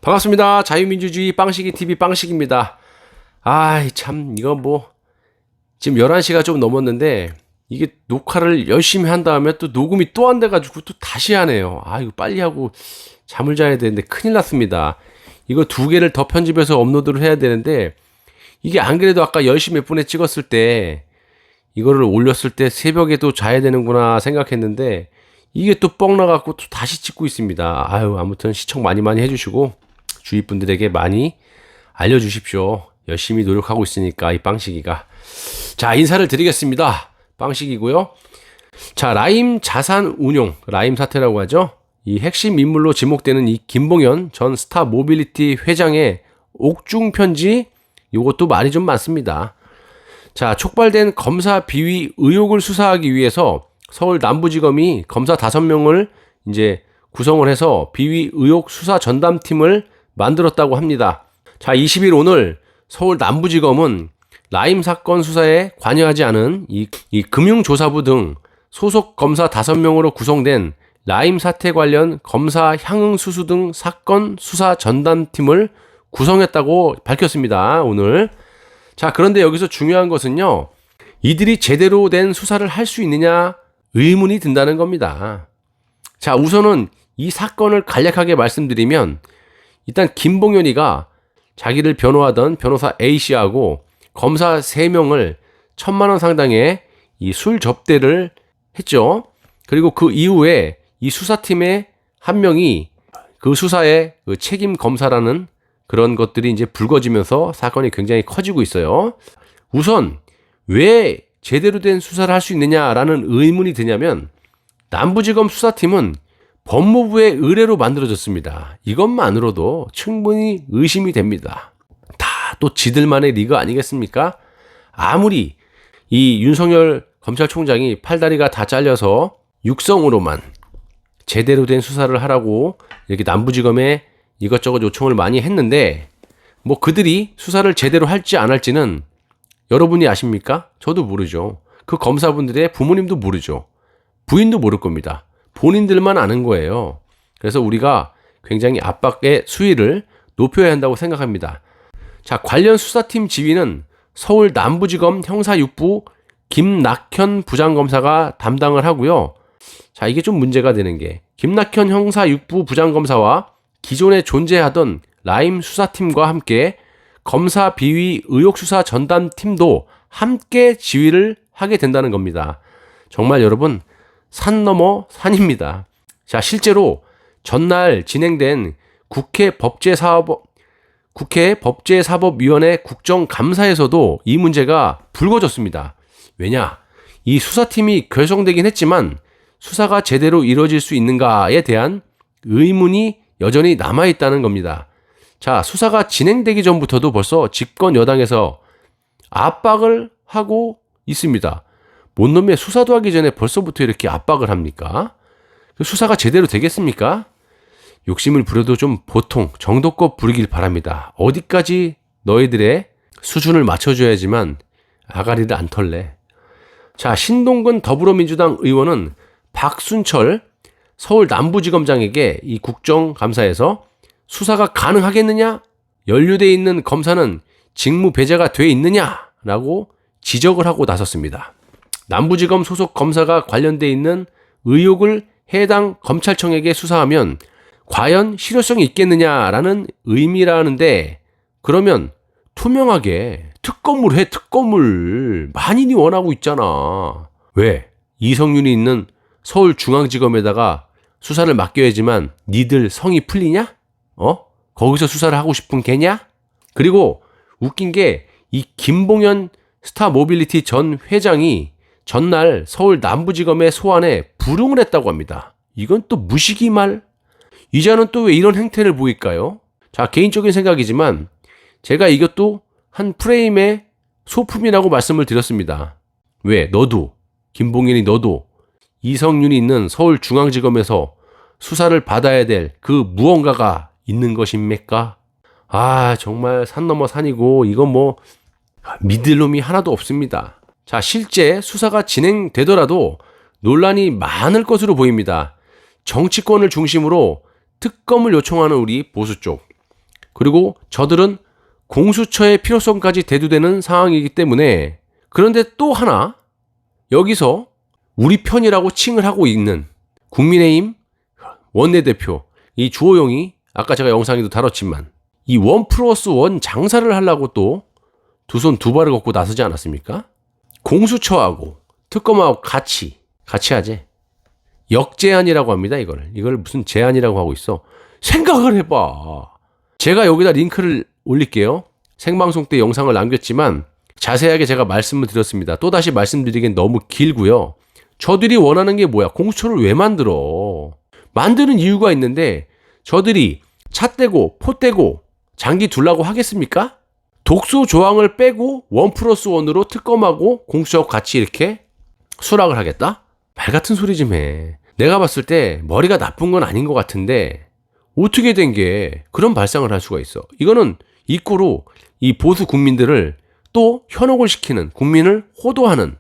반갑습니다. 자유민주주의 빵식이 TV 빵식입니다. 아이, 참, 이거 뭐, 지금 11시가 좀 넘었는데, 이게 녹화를 열심히 한 다음에 또 녹음이 또 안 돼가지고 또 다시 하네요. 아, 이거 빨리 하고 잠을 자야 되는데 큰일 났습니다. 이거 2개를 더 편집해서 업로드를 해야 되는데, 이게 안 그래도 아까 10시 몇 분에 찍었을 때, 이거를 올렸을 때 새벽에도 자야 되는구나 생각했는데, 이게 또 뻥 나갖고 또 다시 찍고 있습니다. 아유, 아무튼 시청 많이 해주시고, 주위 분들에게 많이 알려주십시오. 열심히 노력하고 있으니까 이 빵식이가. 자, 인사를 드리겠습니다. 빵식이고요. 자, 라임 자산운용, 라임 사태라고 하죠. 이 핵심 인물로 지목되는 이 김봉현 전 스타 모빌리티 회장의 옥중 편지, 이것도 말이 좀 많습니다. 자, 촉발된 검사 비위 의혹을 수사하기 위해서 서울 남부지검이 검사 5명을 이제 구성을 해서 비위 의혹 수사 전담팀을 만들었다고 합니다. 자, 20일 오늘 서울 남부지검은 라임 사건 수사에 관여하지 않은 이 금융조사부 등 소속 검사 5명으로 구성된 라임 사태 관련 검사 향응 수수 등 사건 수사 전담팀을 구성했다고 밝혔습니다. 오늘. 자, 그런데 여기서 중요한 것은요, 이들이 제대로 된 수사를 할 수 있느냐 의문이 든다는 겁니다. 자, 우선은 이 사건을 간략하게 말씀드리면, 일단 김봉현이가 자기를 변호하던 변호사 A씨하고 검사 3명을 1,000만 원 상당의 이 술 접대를 했죠. 그리고 그 이후에 이 수사팀의 한 명이 그 수사의 그 책임 검사라는 그런 것들이 이제 불거지면서 사건이 굉장히 커지고 있어요. 우선 왜 제대로 된 수사를 할 수 있느냐라는 의문이 드냐면, 남부지검 수사팀은 법무부의 의뢰로 만들어졌습니다. 이것만으로도 충분히 의심이 됩니다. 다 또 지들만의 리그 아니겠습니까? 아무리 이 윤석열 검찰총장이 팔다리가 다 잘려서 육성으로만 제대로 된 수사를 하라고 이렇게 남부지검에 이것저것 요청을 많이 했는데, 뭐 그들이 수사를 제대로 할지 안 할지는 여러분이 아십니까? 저도 모르죠. 그 검사분들의 부모님도 모르죠. 부인도 모를 겁니다. 본인들만 아는 거예요. 그래서 우리가 굉장히 압박의 수위를 높여야 한다고 생각합니다. 자, 관련 수사팀 지휘는 서울 남부지검 형사6부 김낙현 부장검사가 담당을 하고요. 자, 이게 좀 문제가 되는 게, 김낙현 형사6부 부장검사와 기존에 존재하던 라임 수사팀과 함께 검사 비위 의혹 수사 전담팀도 함께 지휘를 하게 된다는 겁니다. 정말 여러분, 산 넘어 산입니다. 자, 실제로 전날 진행된 국회 법제사법위원회 국정감사에서도 이 문제가 불거졌습니다. 왜냐? 이 수사팀이 결성되긴 했지만 수사가 제대로 이루어질 수 있는가에 대한 의문이 여전히 남아있다는 겁니다. 자, 수사가 진행되기 전부터도 벌써 집권 여당에서 압박을 하고 있습니다. 뭔 놈의 수사도 하기 전에 벌써부터 이렇게 압박을 합니까? 수사가 제대로 되겠습니까? 욕심을 부려도 좀 보통 정도껏 부리길 바랍니다. 어디까지 너희들의 수준을 맞춰줘야지만 아가리를 안 털래. 자, 신동근 더불어민주당 의원은 박순철 서울 남부지검장에게 이 국정감사에서 수사가 가능하겠느냐? 연루돼 있는 검사는 직무 배제가 돼 있느냐라고 지적을 하고 나섰습니다. 남부지검 소속 검사가 관련돼 있는 의혹을 해당 검찰청에게 수사하면 과연 실효성이 있겠느냐라는 의미라는데, 그러면 투명하게 특검을 해. 특검을 많이들 원하고 있잖아. 왜? 이성윤이 있는 서울중앙지검에다가 수사를 맡겨야지만 니들 성이 풀리냐? 거기서 수사를 하고 싶은 개냐? 그리고 웃긴 게, 이 김봉현 스타 모빌리티 전 회장이 전날 서울 남부지검의 소환에 불응을 했다고 합니다. 이건 또 무식이 말? 이자는 또 왜 이런 행태를 보일까요? 자, 개인적인 생각이지만 제가 이것도 한 프레임의 소품이라고 말씀을 드렸습니다. 왜? 너도, 김봉현이 너도 이성윤이 있는 서울중앙지검에서 수사를 받아야 될 그 무언가가 있는 것입니까? 아, 정말 산 넘어 산이고, 이건 뭐 믿을 놈이 하나도 없습니다. 자, 실제 수사가 진행되더라도 논란이 많을 것으로 보입니다. 정치권을 중심으로 특검을 요청하는 우리 보수 쪽, 그리고 저들은 공수처의 필요성까지 대두되는 상황이기 때문에 그런데 또 하나 여기서 우리 편이라고 칭을 하고 있는 국민의힘 원내대표 이 주호영이 아까 제가 영상에도 다뤘지만 이 1+1 장사를 하려고 또 두 손 두 발을 걷고 나서지 않았습니까? 공수처하고 특검하고 같이 하재. 역제안이라고 합니다. 이걸 무슨 제안이라고 하고 있어. 생각을 해봐. 제가 여기다 링크를 올릴게요. 생방송 때 영상을 남겼지만 자세하게 제가 말씀을 드렸습니다. 또다시 말씀드리긴 너무 길고요. 저들이 원하는 게 뭐야? 공수처를 왜 만들어? 만드는 이유가 있는데 저들이 차 떼고 포 떼고 장기 둘라고 하겠습니까? 독소 조항을 빼고 1+1으로 특검하고 공수처하고 같이 이렇게 수락을 하겠다? 말 같은 소리 좀 해. 내가 봤을 때 머리가 나쁜 건 아닌 것 같은데 어떻게 된 게 그런 발상을 할 수가 있어. 이거는 이꼬로 이 보수 국민들을 또 현혹을 시키는, 국민을 호도하는,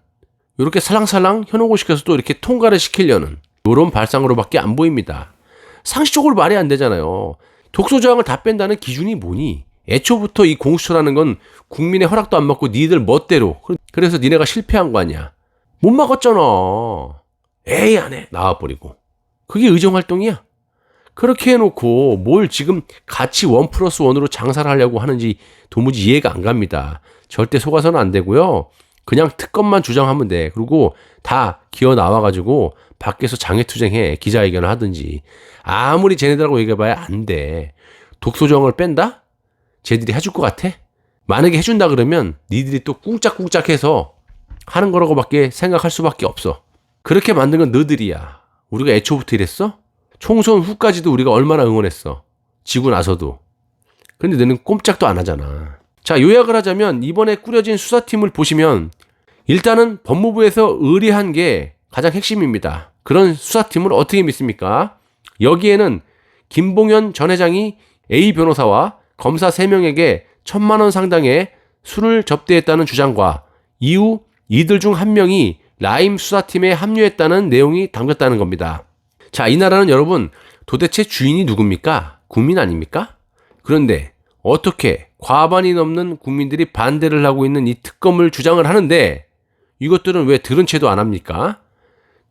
이렇게 살랑살랑 현혹을 시켜서 또 이렇게 통과를 시키려는 이런 발상으로밖에 안 보입니다. 상식적으로 말이 안 되잖아요. 독소 조항을 다 뺀다는 기준이 뭐니? 애초부터 이 공수처라는 건 국민의 허락도 안 받고 니들 멋대로, 그래서 니네가 실패한 거 아니야. 못 막았잖아. 에이 안 해. 나와버리고. 그게 의정활동이야? 그렇게 해놓고 뭘 지금 같이 1+1으로 장사를 하려고 하는지 도무지 이해가 안 갑니다. 절대 속아서는 안 되고요. 그냥 특검만 주장하면 돼. 그리고 다 기어 나와가지고 밖에서 장애투쟁해. 기자회견을 하든지. 아무리 쟤네들하고 얘기해봐야 안 돼. 독소조항을 뺀다? 쟤들이 해줄 것 같아? 만약에 해준다 그러면 니들이 또 꿍짝꿍짝해서 하는 거라고밖에 생각할 수밖에 없어. 그렇게 만든 건 너들이야. 우리가 애초부터 이랬어? 총선 후까지도 우리가 얼마나 응원했어. 지고 나서도. 근데 너는 꼼짝도 안 하잖아. 자, 요약을 하자면 이번에 꾸려진 수사팀을 보시면 일단은 법무부에서 의뢰한 게 가장 핵심입니다. 그런 수사팀을 어떻게 믿습니까? 여기에는 김봉현 전 회장이 A 변호사와 검사 3명에게 1,000만 원 상당의 술을 접대했다는 주장과 이후 이들 중 한 명이 라임 수사팀에 합류했다는 내용이 담겼다는 겁니다. 자, 이 나라는 여러분 도대체 주인이 누굽니까? 국민 아닙니까? 그런데 어떻게 과반이 넘는 국민들이 반대를 하고 있는 이 특검을 주장을 하는데 이것들은 왜 들은 채도 안 합니까?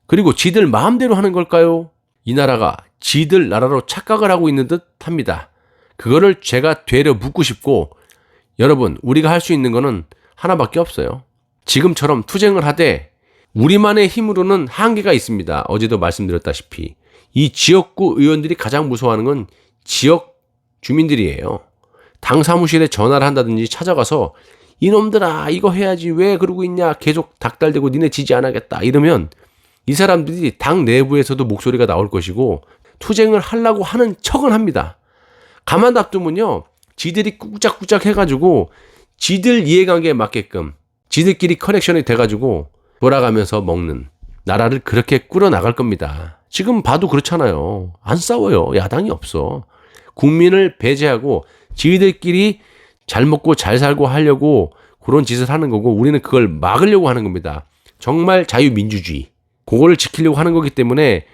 그리고 지들 마음대로 하는 걸까요? 이 나라가 지들 나라로 착각을 하고 있는 듯 합니다. 그거를 제가 되려 묻고 싶고 여러분 우리가 할 수 있는 거는 하나밖에 없어요. 지금처럼 투쟁을 하되 우리만의 힘으로는 한계가 있습니다. 어제도 말씀드렸다시피 이 지역구 의원들이 가장 무서워하는 건 지역 주민들이에요. 당 사무실에 전화를 한다든지 찾아가서 이놈들아 이거 해야지 왜 그러고 있냐 계속 닥달대고 니네 지지 안 하겠다 이러면 이 사람들이 당 내부에서도 목소리가 나올 것이고 투쟁을 하려고 하는 척은 합니다. 가만 놔두면요 지들이 꾹짝꾹짝 해가지고 지들 이해관계에 맞게끔 지들끼리 커넥션이 돼가지고 돌아가면서 먹는 나라를 그렇게 꾸려나갈 겁니다. 지금 봐도 그렇잖아요. 안 싸워요. 야당이 없어. 국민을 배제하고 지들끼리 잘 먹고 잘 살고 하려고 그런 짓을 하는 거고 우리는 그걸 막으려고 하는 겁니다. 정말 자유민주주의. 그거를 지키려고 하는 거기 때문에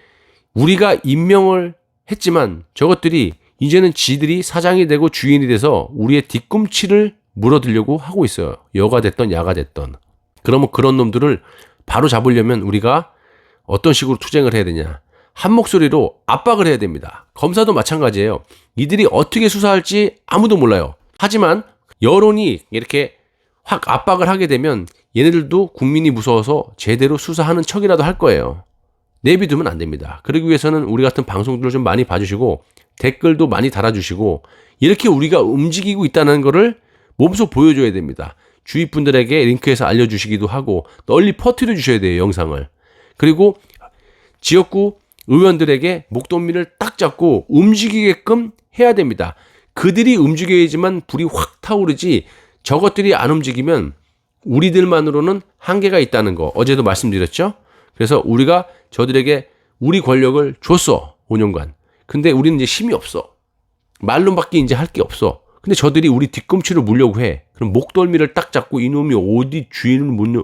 우리가 임명을 했지만 저것들이 이제는 지들이 사장이 되고 주인이 돼서 우리의 뒤꿈치를 물어들려고 하고 있어요. 여가 됐던 야가 됐던. 그러면 그런 놈들을 바로 잡으려면 우리가 어떤 식으로 투쟁을 해야 되냐. 한 목소리로 압박을 해야 됩니다. 검사도 마찬가지예요. 이들이 어떻게 수사할지 아무도 몰라요. 하지만 여론이 이렇게 확 압박을 하게 되면 얘네들도 국민이 무서워서 제대로 수사하는 척이라도 할 거예요. 내비두면 안 됩니다. 그러기 위해서는 우리 같은 방송들을 좀 많이 봐주시고 댓글도 많이 달아주시고 이렇게 우리가 움직이고 있다는 거를 몸소 보여줘야 됩니다. 주위 분들에게 링크해서 알려주시기도 하고 널리 퍼뜨려 주셔야 돼요. 영상을. 그리고 지역구 의원들에게 목덜미를 딱 잡고 움직이게끔 해야 됩니다. 그들이 움직여야지만 불이 확 타오르지 저것들이 안 움직이면 우리들만으로는 한계가 있다는 거 어제도 말씀드렸죠. 그래서 우리가 저들에게 우리 권력을 줬어. 5년간. 근데 우리는 이제 힘이 없어. 말로밖에 이제 할 게 없어. 근데 저들이 우리 뒤꿈치를 물려고 해. 그럼 목덜미를 딱 잡고 이놈이 어디 주인을 묻냐.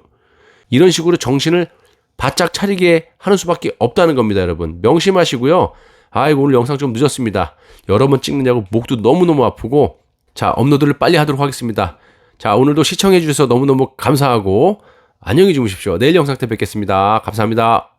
이런 식으로 정신을 바짝 차리게 하는 수밖에 없다는 겁니다, 여러분. 명심하시고요. 아이고, 오늘 영상 좀 늦었습니다. 여러 번 찍느냐고 목도 너무너무 아프고, 자, 업로드를 빨리 하도록 하겠습니다. 자, 오늘도 시청해주셔서 너무너무 감사하고, 안녕히 주무십시오. 내일 영상 때 뵙겠습니다. 감사합니다.